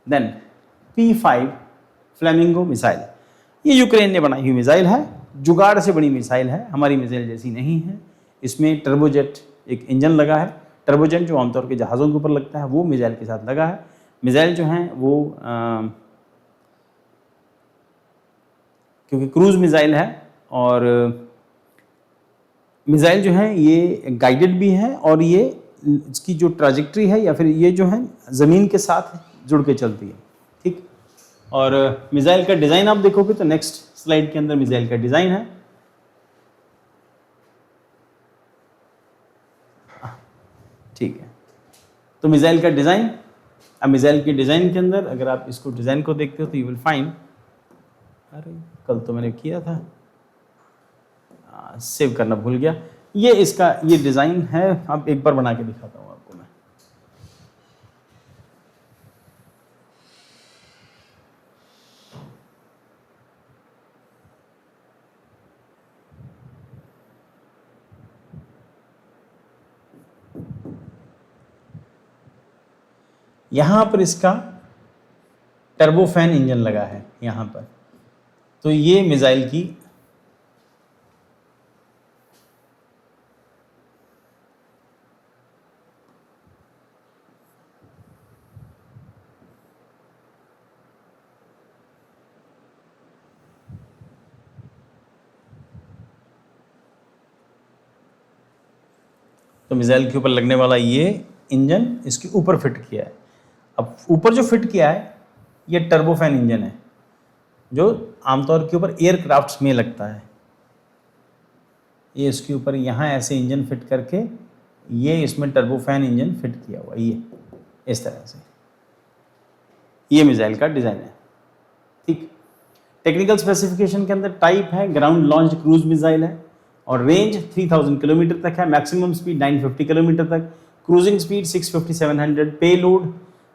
Then P5 flamingo missile, ये Ukraine ने बनाई हुई मिसाइल है, जुगाड़ से बनी मिसाइल है, हमारी मिसाइल जैसी नहीं है। इसमें टर्बोजेट एक इंजन लगा है, टर्बोजेट जो आमतौर के जहाज़ों के ऊपर लगता है वो मिसाइल के साथ लगा है। मिसाइल जो हैं वो क्योंकि क्रूज मिसाइल है और मिसाइल जो है ये गाइडेड भी है और ये इसकी जो ट्रैजेक्टरी है या फिर ये जो है ज़मीन के साथ जुड़ के चलती है, ठीक। और मिसाइल का डिज़ाइन आप देखोगे तो नेक्स्ट स्लाइड के अंदर मिसाइल का डिज़ाइन है, ठीक है। तो मिसाइल का डिज़ाइन, अब मिसाइल के डिज़ाइन के अंदर अगर आप इसको डिज़ाइन को देखते हो तो यू विल फाइंड, अरे कल तो मैंने किया था, सेव करना भूल गया। ये इसका ये डिज़ाइन है, अब एक बार बना के दिखाता हूँ आपको मैं। यहाँ पर इसका टर्बोफैन इंजन लगा है यहाँ पर, तो ये मिसाइल की तो मिसाइल के ऊपर लगने वाला ये इंजन इसके ऊपर फिट किया है। अब ऊपर जो फिट किया है ये टर्बोफैन इंजन है जो आमतौर के ऊपर एयरक्राफ्ट्स में लगता है। ये इसके ऊपर यहाँ ऐसे इंजन फिट करके ये इसमें टर्बोफैन इंजन फिट किया हुआ, ये इस तरह से ये मिसाइल का डिज़ाइन है, ठीक। टेक्निकल स्पेसिफिकेशन के अंदर टाइप है ग्राउंड लॉन्च क्रूज मिसाइल है और रेंज 3000 किलोमीटर तक है, मैक्सिमम स्पीड 950 किलोमीटर तक, क्रूजिंग स्पीड 650-700, पे लोड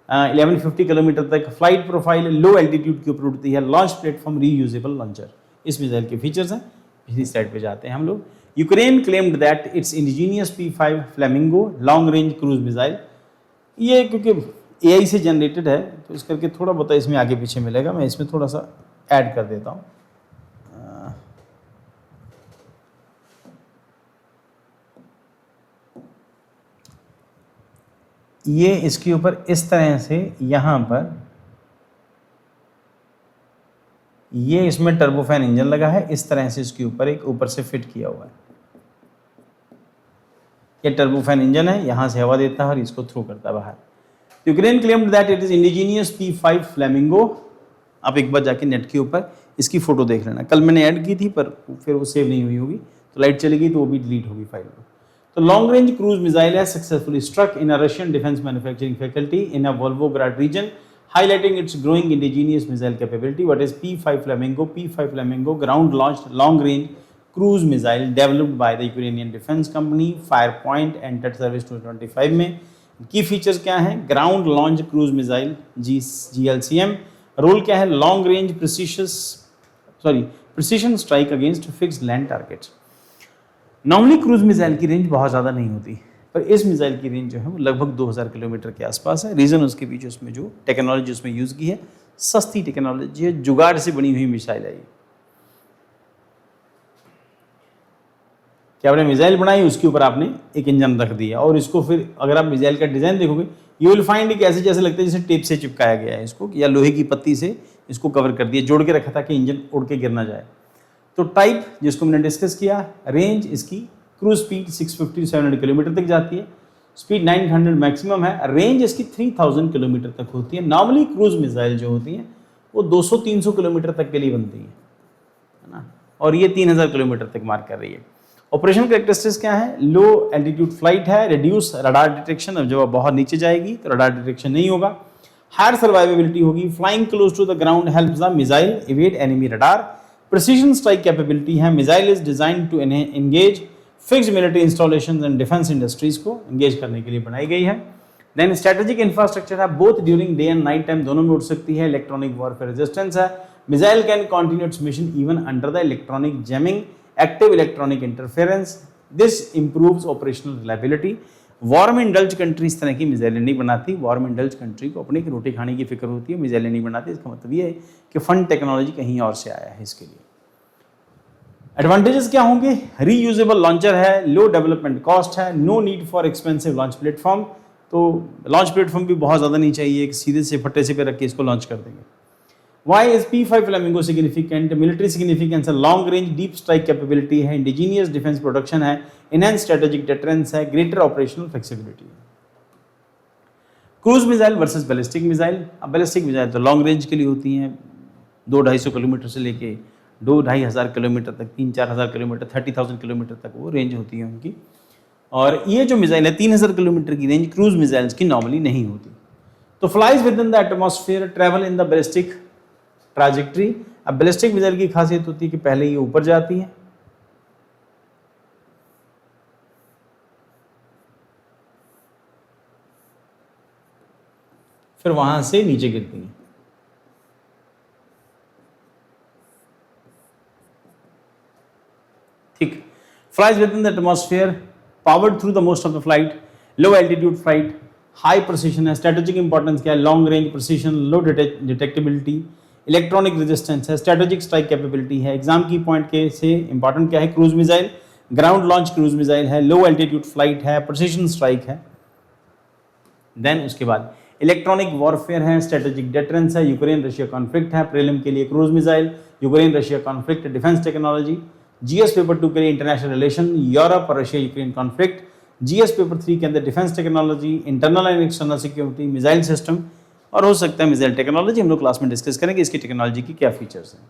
1150 किलोमीटर तक, फ्लाइट प्रोफाइल लो एल्टीट्यूड के ऊपर उड़ती है, लॉन्च प्लेटफॉर्म रीयूजेबल लॉन्चर। इस मिसाइल के फीचर्स हैं, पिछली स्लाइड पे जाते हैं हम लोग। Ukraine claimed that it's indigenous P5 flamingo long range cruise missile, ये क्योंकि AI से जनरेटेड है तो इस करके थोड़ा बहुत इसमें आगे पीछे मिलेगा, मैं इसमें थोड़ा सा ऐड कर देता हूँ। ये इसके ऊपर इस तरह से यहाँ पर ये इसमें टर्बोफैन इंजन लगा है, इस तरह से इसके ऊपर एक ऊपर से फिट किया हुआ है। ये टर्बोफैन इंजन है, यहाँ से हवा देता है और इसको थ्रो करता है बाहर। Ukraine claimed that it is indigenous P5 flamingo. आप एक बार जाके नेट के ऊपर इसकी फोटो देख लेना, कल मैंने ऐड की थी पर फिर वो सेव नहीं हुई होगी, तो लाइट चली गई तो वो भी डिलीट होगी फाइल में। तो लॉन्ग रेंज क्रूज मिसाइल है successfully struck in a Russian defence manufacturing faculty in a Volgograd region, highlighting its growing indigenous missile capability. What is P5 Flamingo? P5 Flamingo ground launched long range cruise missile developed by the Ukrainian defense company Firepoint, entered service 2025 में। की features क्या हैं? Ground launch cruise missile GLCM, role क्या है? Long range precision strike against fixed land targets. Normally cruise missile की range बहुत ज़्यादा नहीं होती, पर इस मिसाइल की रेंज जो है वो लगभग 2000 किलोमीटर के आसपास है। रीज़न उसके पीछे उसमें जो टेक्नोलॉजी उसमें यूज़ की है सस्ती टेक्नोलॉजी है, जुगाड़ से बनी हुई मिसाइल है ये। कि आपने मिसाइल बनाई, उसके ऊपर आपने एक इंजन रख दिया और इसको फिर अगर आप मिसाइल का डिज़ाइन देखोगे यू विल फाइंड कि ऐसे जैसे लगता है जैसे टेप से चिपकाया गया है इसको, या लोहे की पत्ती से इसको कवर कर दिया, जोड़ के रखा था कि इंजन उड़ के गिर ना जाए। तो टाइप जिसको मैंने डिस्कस किया, रेंज इसकी क्रूज स्पीड 650 से 700 किलोमीटर तक जाती है, स्पीड 900 मैक्सिमम है, रेंज इसकी 3000 किलोमीटर तक होती है। नॉर्मली क्रूज मिसाइल जो होती हैं वो 200-300 किलोमीटर तक के लिए बनती है ना, और ये 3000 किलोमीटर तक मार कर रही है। ऑपरेशन कैरेक्टरिस्टिक्स क्या है? लो एल्टीट्यूड फ्लाइट है, रिड्यूस रडार डिटेक्शन, अब जब आप बहुत नीचे जाएगी तो रडार डिटेक्शन नहीं होगा, हायर सर्वाइवेबिलिटी होगी, flying close to the ground helps the missile evade enemy radar, precision strike capability है, missile is designed to engage fixed military installation and defence industries को एंगेज करने के लिए बनाई गई है। देन स्ट्रेटेजिक इंफ्रास्ट्रक्चर है, both during day and night time दोनों में उड़ सकती है, इलेक्ट्रॉनिक वॉरफेयर रेजिस्टेंस है, missile can continue its mission even under the electronic jamming, active electronic interference, this improves operational reliability. War में इंडल्ज कंट्री इस तरह की मिसाइलें नहीं बनाती। वॉर में इंडल्ज कंट्री को अपने की रोटी खाने की फिक्र होती है, मिसाइलें नहीं बनाती। इसका मतलब ये है कि फंड टेक्नोलॉजी कहीं और से आया है इसके लिए। एडवांटेजेस क्या होंगे? रीयूजेबल लॉन्चर है, लो डेवलपमेंट कॉस्ट है, no need for expensive launch platform. तो लॉन्च प्लेटफॉर्म भी बहुत ज़्यादा नहीं चाहिए कि सीधे से फट्टे से पे रख के इसको लॉन्च कर देंगे। Why is P5 Flamingo significant? Military significance है, long range deep strike capability है, indigenous defense production है, enhanced strategic deterrence है, greater operational flexibility है। Cruise missile versus ballistic missile. अब बैलिस्टिक मिसाइल तो लॉन्ग रेंज के लिए होती हैं, 2-250 किलोमीटर से लेके 2-2.5 हज़ार किलोमीटर तक, 3-4 हज़ार किलोमीटर, 30,000 किलोमीटर तक वो रेंज होती है उनकी। और ये जो मिसाइल है 3,000 किलोमीटर की रेंज क्रूज मिसाइल्स की नॉर्मली नहीं होती। तो flies with in the atmosphere, travel in the ballistic trajectory. अब बैलिस्टिक मिसाइल की खासियत होती है कि पहले ये ऊपर जाती है, फिर वहां से नीचे गिरती है। ठीक, flies with in the atmosphere, powered through the most of the flight, low altitude flight, high precision है, स्ट्रेटेजिक इंपॉर्टेंस क्या है, लॉन्ग रेंज प्रिसिशन, लो डिटेक्टिबिलिटी, इलेक्ट्रॉनिक रेजिस्टेंस है, स्ट्रेटेजिक स्ट्राइक कैपेबिलिटी है। एग्जाम की पॉइंट के से इंपॉर्टेंट क्या है? Cruise missile, ground launch cruise missile है, लो एल्टीट्यूड फ्लाइट है, प्रिसिशन स्ट्राइक है। देन उसके बाद इलेक्ट्रॉनिक वॉरफेयर है, स्ट्रेटेजिक डेटरेंस है, यूक्रेन रशिया कॉन्फ्लिक्ट है, प्रीलिम के लिए cruise missile, Ukraine Russia conflict, defence technology, GS paper 2 के लिए इंटरनेशनल रिलेशन, यूरोप और Russia Ukraine conflict, GS paper 3 के अंदर defence technology, internal and external security, missile system, और हो सकता है मिसाइल टेक्नोलॉजी। हम लोग क्लास में डिस्कस करेंगे इसकी टेक्नोलॉजी की क्या फीचर्स हैं।